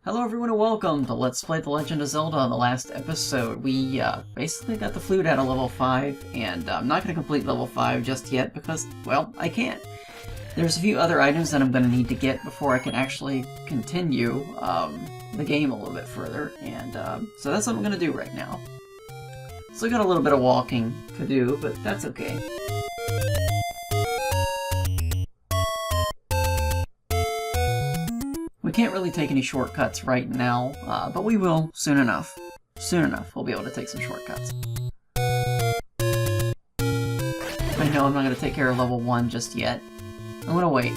Hello everyone and welcome to Let's Play The Legend of Zelda. On the last episode, we basically got the flute out of level 5, and I'm not going to complete level 5 just yet because, well, I can't. There's a few other items that I'm going to need to get before I can actually continue the game a little bit further, and so that's what I'm going to do right now. Still got a little bit of walking to do, but that's okay. We can't really take any shortcuts right now, but we will soon enough. Soon enough, we'll be able to take some shortcuts. I know I'm not going to take care of level 1 just yet. I'm going to wait.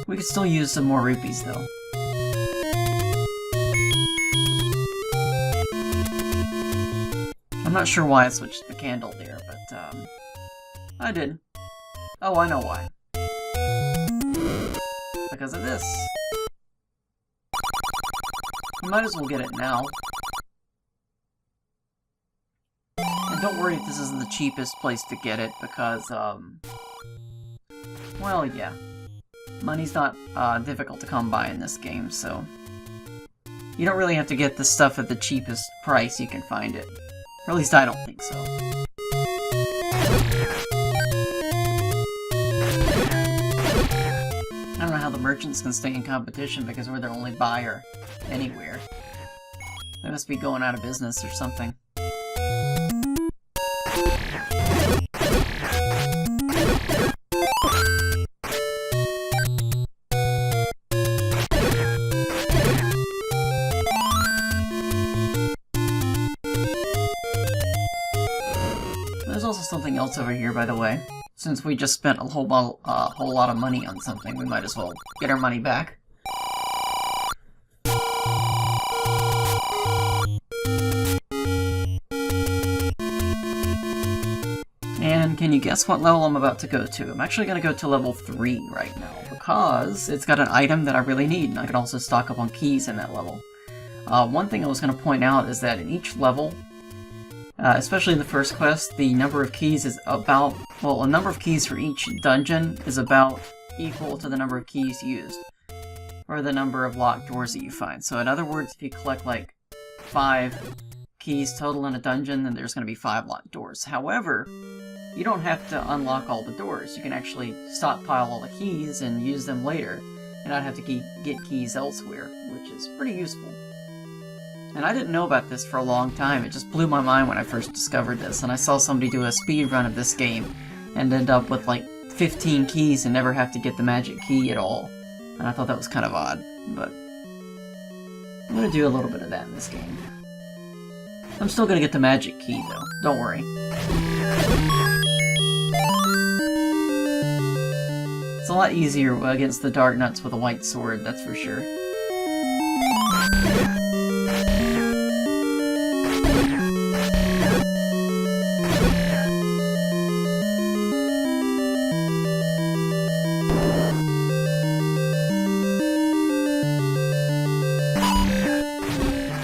We could still use some more rupees, though. I'm not sure why I switched the candle there, but I did. Oh, I know why. Because of this. You might as well get it now. And don't worry if this isn't the cheapest place to get it, because, well, yeah. Money's not difficult to come by in this game, so you don't really have to get this stuff at the cheapest price you can find it. Or at least I don't think so. I don't know how the merchants can stay in competition because we're their only buyer anywhere. They must be going out of business or something. There's also something else over here, by the way. Since we just spent a whole lot of money on something, we might as well get our money back. And can you guess what level I'm about to go to? I'm actually going to go to level 3 right now, because it's got an item that I really need, and I can also stock up on keys in that level. One thing I was going to point out is that in each level, especially in the first quest, the number of keys is about, well, a number of keys for each dungeon is about equal to the number of keys used, or the number of locked doors that you find. So in other words, if you collect like 5 keys total in a dungeon, then there's going to be 5 locked doors. However, you don't have to unlock all the doors. You can actually stockpile all the keys and use them later, and not have to get keys elsewhere, which is pretty useful. And I didn't know about this for a long time. It just blew my mind when I first discovered this, and I saw somebody do a speed run of this game and end up with like 15 keys and never have to get the magic key at all. And I thought that was kind of odd, but I'm gonna do a little bit of that in this game. I'm still gonna get the magic key though, don't worry. It's a lot easier against the Dark Nuts with a white sword, that's for sure.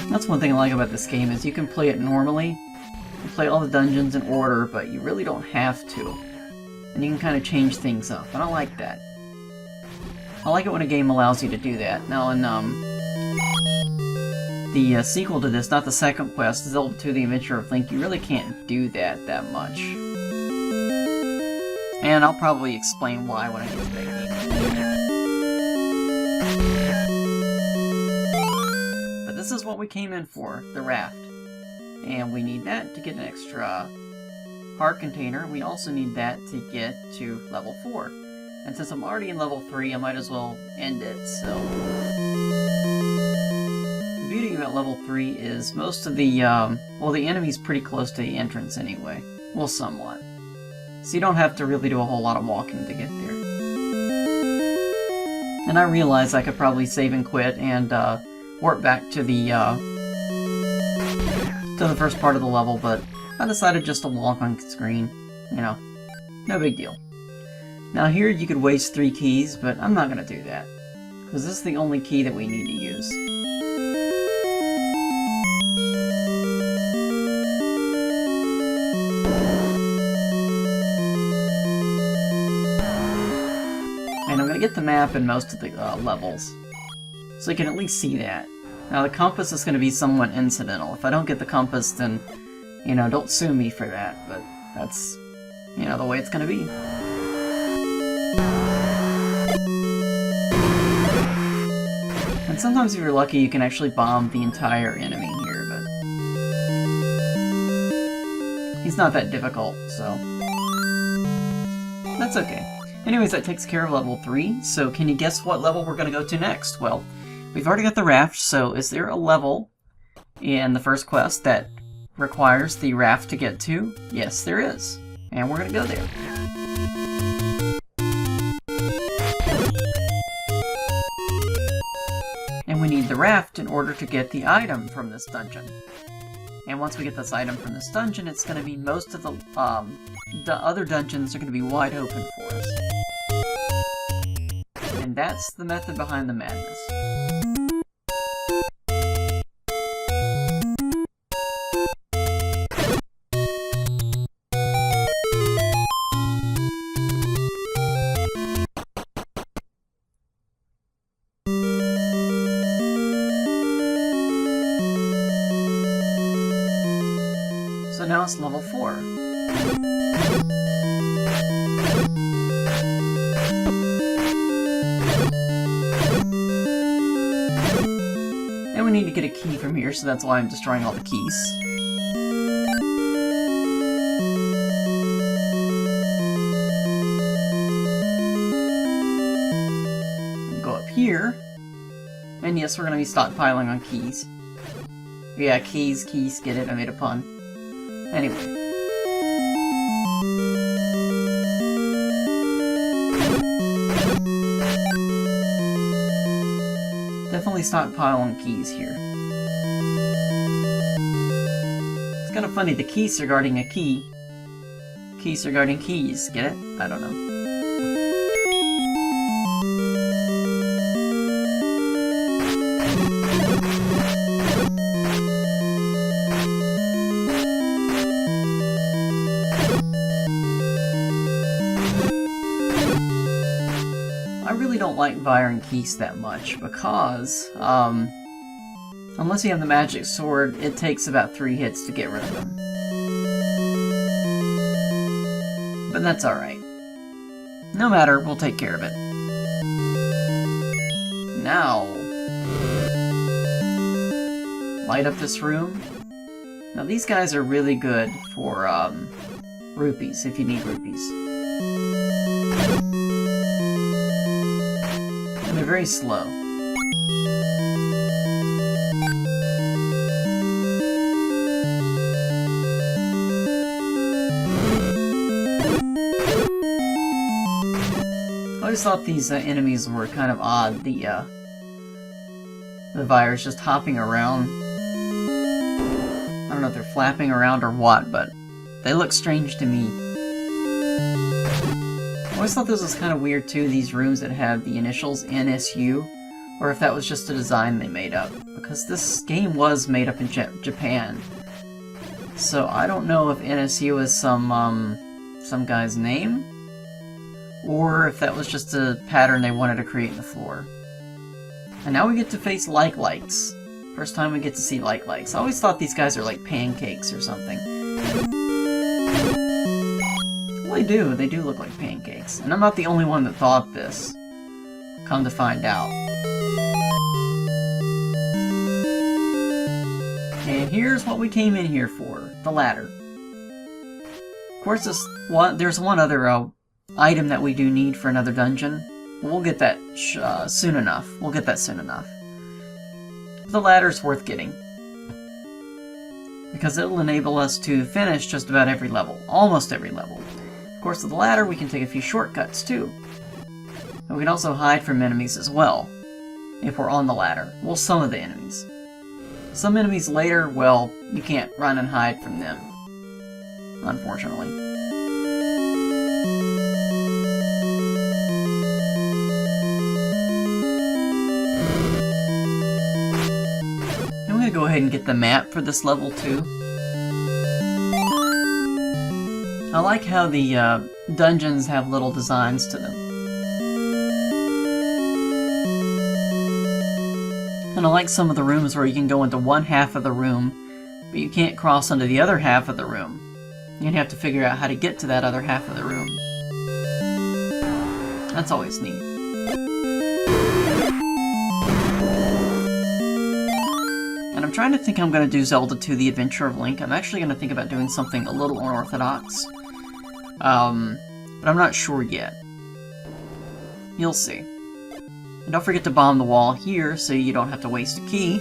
That's one thing I like about this game, is you can play it normally. You play all the dungeons in order, but you really don't have to. And you can kind of change things up, and I like that. I like it when a game allows you to do that. Now in the sequel to this, not the second quest, Zelda 2: The Adventure of Link, you really can't do that much. And I'll probably explain why when I get to that game. This is what we came in for, the raft. And we need that to get an extra heart container. We also need that to get to level 4. And since I'm already in level 3, I might as well end it, so... The beauty about level 3 is most of the, well, the enemy's pretty close to the entrance anyway. Well, somewhat. So you don't have to really do a whole lot of walking to get there. And I realize I could probably save and quit and, warp back to the first part of the level, but I decided just to walk on screen. You know, no big deal. Now here you could waste 3 keys, but I'm not going to do that, because this is the only key that we need to use. get the map in most of the levels, so you can at least see that. Now the compass is going to be somewhat incidental. If I don't get the compass, then, you know, don't sue me for that, but that's, you know, the way it's going to be. And sometimes if you're lucky, you can actually bomb the entire enemy here, but he's not that difficult, so that's okay. Anyways, that takes care of level 3, so can you guess what level we're going to go to next? Well, we've already got the raft, so is there a level in the first quest that requires the raft to get to? Yes, there is. And we're going to go there. And we need the raft in order to get the item from this dungeon. And once we get this item from this dungeon, it's going to be most of the other dungeons are going to be wide open for us. And that's the method behind the madness. So now it's level 4. And we need to get a key from here, so that's why I'm destroying all the keys. Go up here. And yes, we're going to be stockpiling on keys. Yeah, keys, get it? I made a pun. Anyway. Definitely stockpile on keys here. It's kind of funny, the keys are guarding a key. Keys are guarding keys, get it? I don't know. I really don't like firing keys that much because, unless you have the magic sword, it takes about 3 hits to get rid of them. But that's alright. No matter, we'll take care of it. Now, light up this room. Now these guys are really good for, rupees, if you need rupees. And they're very slow. I always thought these enemies were kind of odd. The virus just hopping around. I don't know if they're flapping around or what, but they look strange to me. I always thought this was kind of weird too, these rooms that have the initials NSU, or if that was just a design they made up, because this game was made up in Japan. So I don't know if NSU is some guy's name, or if that was just a pattern they wanted to create in the floor. And now we get to face like-likes. First time we get to see like-likes. I always thought these guys are like pancakes or something. Well, they do look like pancakes. And I'm not the only one that thought this. Come to find out. And here's what we came in here for. The ladder. Of course, there's one other item that we do need for another dungeon. We'll get that soon enough. The ladder's worth getting, because it'll enable us to finish just about every level. Almost every level. Of course, with the ladder, we can take a few shortcuts, too. And we can also hide from enemies as well, if we're on the ladder. Well, some of the enemies. Some enemies later, well, you can't run and hide from them, unfortunately. I'm gonna go ahead and get the map for this level too. I like how the dungeons have little designs to them. And I like some of the rooms where you can go into one half of the room, but you can't cross into the other half of the room. You'd have to figure out how to get to that other half of the room. That's always neat. And I'm trying to think I'm going to do Zelda 2: The Adventure of Link. I'm actually going to think about doing something a little unorthodox. But I'm not sure yet. You'll see. And don't forget to bomb the wall here so you don't have to waste a key.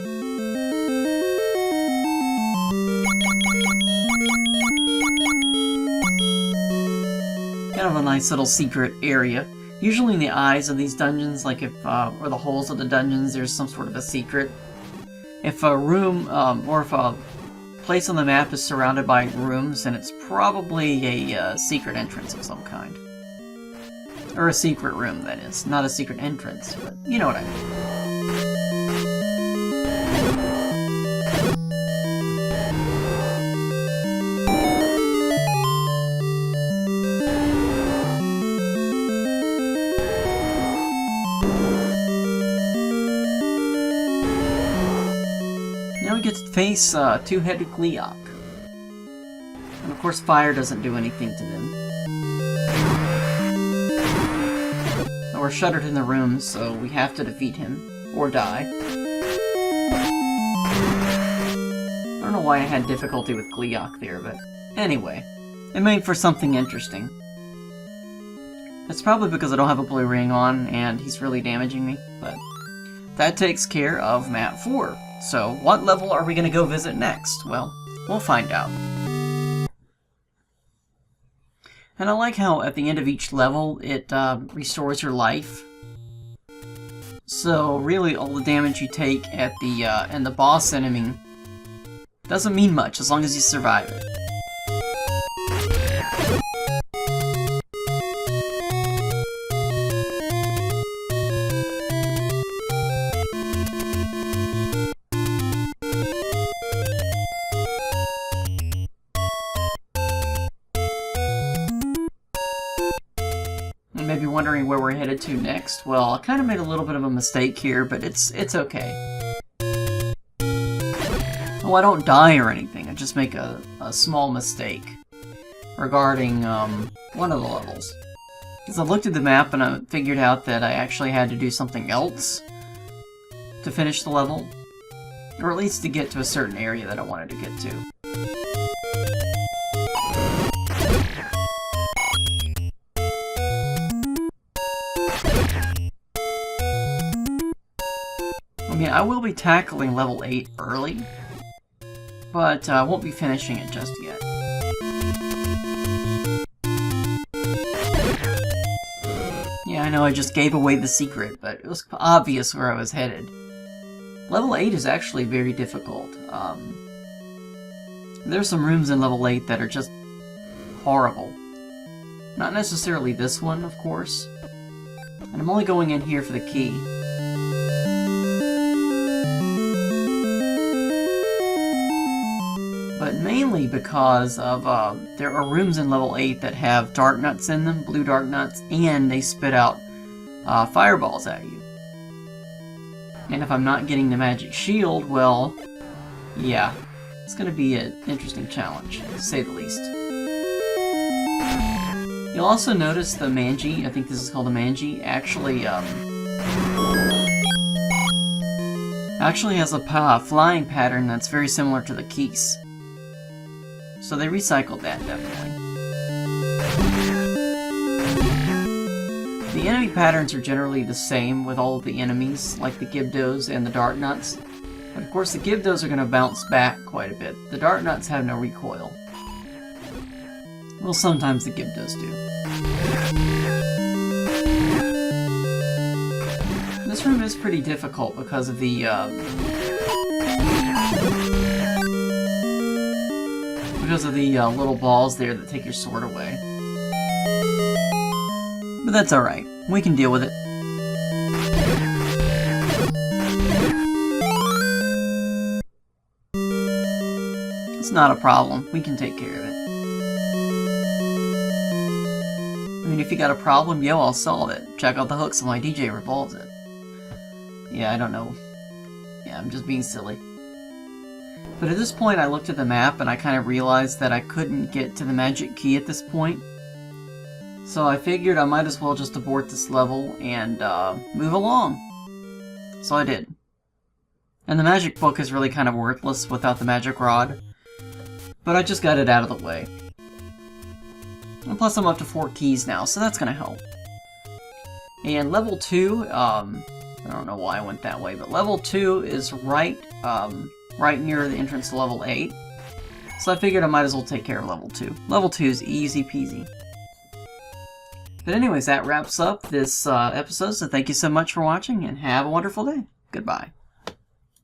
Kind of a nice little secret area. Usually in the eyes of these dungeons, like if, or the holes of the dungeons, there's some sort of a secret. If a room, or if a place on the map is surrounded by rooms, then it's probably a secret entrance of some kind. Or a secret room, that is. Not a secret entrance, but you know what I mean. Now we get to face two-headed Gleeok. And of course fire doesn't do anything to them. We're shuttered in the room, so we have to defeat him, or die. I don't know why I had difficulty with Gleeok there, but anyway, it made for something interesting. It's probably because I don't have a blue ring on, and he's really damaging me, but that takes care of map 4. So, what level are we going to go visit next? Well, we'll find out. And I like how at the end of each level, it restores your life. So really, all the damage you take at the and the boss enemy doesn't mean much as long as you survive it. Maybe wondering where we're headed to next. Well, I kind of made a little bit of a mistake here, but it's okay. Oh, I don't die or anything. I just make a small mistake regarding one of the levels. Because I looked at the map and I figured out that I actually had to do something else to finish the level, or at least to get to a certain area that I wanted to get to. I mean, I will be tackling level 8 early, but I won't be finishing it just yet. Yeah, I know I just gave away the secret, but it was obvious where I was headed. Level 8 is actually very difficult. There's some rooms in level 8 that are just horrible. Not necessarily this one, of course. And I'm only going in here for the key. But mainly because of, there are rooms in level 8 that have dark nuts in them, blue dark nuts, and they spit out fireballs at you. And if I'm not getting the magic shield, well, yeah, it's going to be an interesting challenge, to say the least. You'll also notice the Manji, I think this is called a Manji, actually has a flying pattern that's very similar to the keys. So they recycled that, definitely. The enemy patterns are generally the same with all of the enemies, like the Gibdos and the Dart Nuts. But of course the Gibdos are going to bounce back quite a bit. The Dart Nuts have no recoil. Well, sometimes the Gibdos do. This room is pretty difficult because of the little balls there that take your sword away. But that's alright. We can deal with it. It's not a problem. We can take care of it. I mean, if you got a problem, I'll solve it. Check out the hooks on my DJ revolves it. Yeah, I don't know. Yeah, I'm just being silly. But at this point, I looked at the map and I kind of realized that I couldn't get to the magic key at this point. So I figured I might as well just abort this level and move along. So I did. And the magic book is really kind of worthless without the magic rod. But I just got it out of the way. And plus I'm up to 4 keys now, so that's gonna help. And level 2, I don't know why I went that way, but level 2 is right near the entrance to level 8. So I figured I might as well take care of level 2. Level 2 is easy peasy. But anyways, that wraps up this episode, so thank you so much for watching, and have a wonderful day. Goodbye.